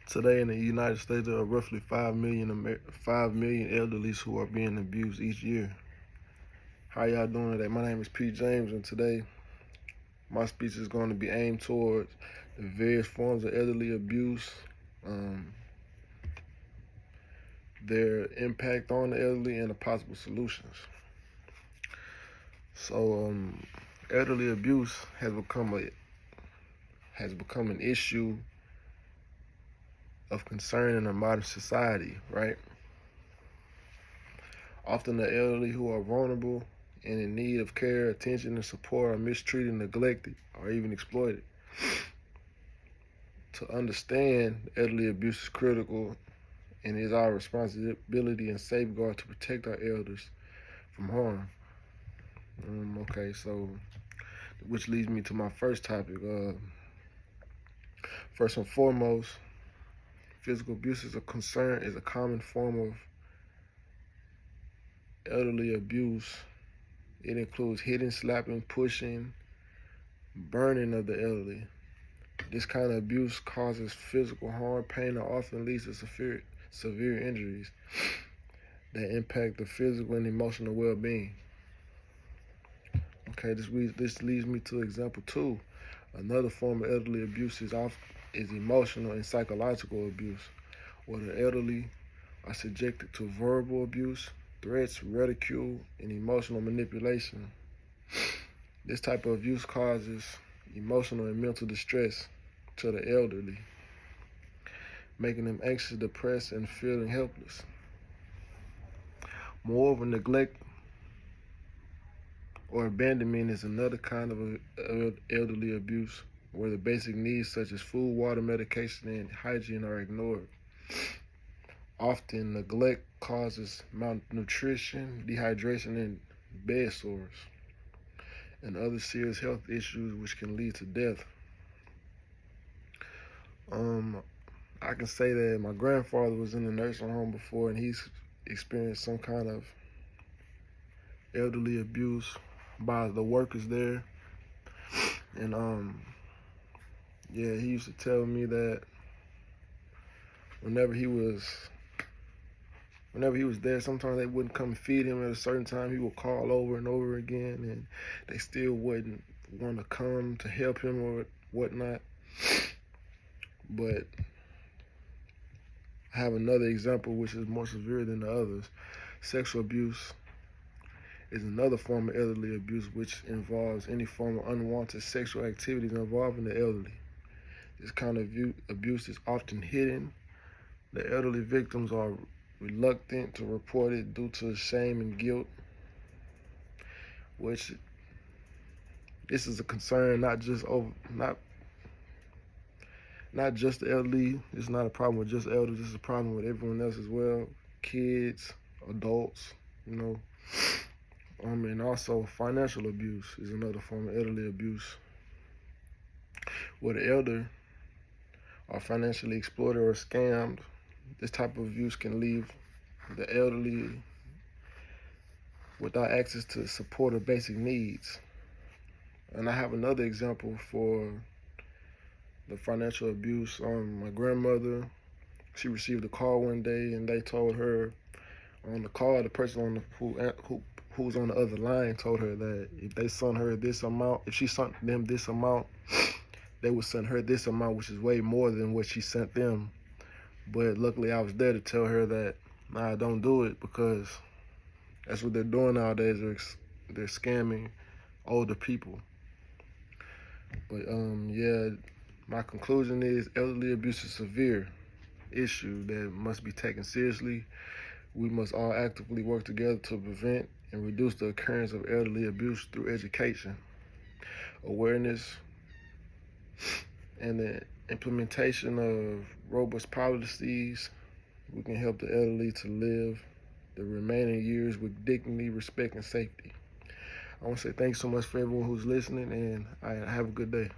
Today in the United States, there are roughly 5 million elderlies who are being abused each year. How y'all doing today? My name is Pete James, and today my speech is going to be aimed towards the various forms of elderly abuse, their impact on the elderly, and the possible solutions. So, elderly abuse has become an issue of concern in a modern society, right? Often the elderly who are vulnerable and in need of care, attention, and support are mistreated, neglected, or even exploited. To understand elderly abuse is critical, and it is our responsibility and safeguard to protect our elders from harm. Okay, so which leads me to my first topic. First and foremost, physical abuse is a common form of elderly abuse. It includes hitting, slapping, pushing, burning of the elderly. This kind of abuse causes physical harm, pain, and often leads to severe injuries that impact the physical and emotional well-being. Okay, this leads me to example 2. Another form of elderly abuse is emotional and psychological abuse, where the elderly are subjected to verbal abuse, threats, ridicule, and emotional manipulation. This type of abuse causes emotional and mental distress to the elderly, making them anxious, depressed, and feeling helpless. Moreover, neglect or abandonment is another kind of elderly abuse, where the basic needs such as food, water, medication, and hygiene are ignored. Often, neglect causes malnutrition, dehydration, and bed sores, and other serious health issues which can lead to death. I can say that my grandfather was in the nursing home before, and he's experienced some kind of elderly abuse by the workers there. And he used to tell me that whenever he was there, sometimes they wouldn't come feed him at a certain time. He would call over and over again, and they still wouldn't want to come to help him or whatnot. But I have another example which is more severe than the others. Sexual abuse is another form of elderly abuse, which involves any form of unwanted sexual activities involving the elderly. This kind of abuse is often hidden. The elderly victims are reluctant to report it due to shame and guilt, which this is a concern not just the elderly. It's not a problem with just elders. This is a problem with everyone else as well. Kids, adults, and also financial abuse is another form of elderly abuse, where the elder are financially exploited or scammed. This type of abuse can leave the elderly without access to support or basic needs. And I have another example for the financial abuse. My grandmother, she received a call one day, and they told her on the call, the person who was on the other line told her that if they sent her this amount, if she sent them this amount, they would send her this amount, which is way more than what she sent them. But luckily I was there to tell her that, nah, don't do it, because that's what they're doing nowadays. They're scamming older people. But my conclusion is elderly abuse is a severe issue that must be taken seriously. We must all actively work together to prevent and reduce the occurrence of elderly abuse through education, awareness, and the implementation of robust policies. We can help the elderly to live the remaining years with dignity, respect, and safety. I want to say thanks so much for everyone who's listening, and have a good day.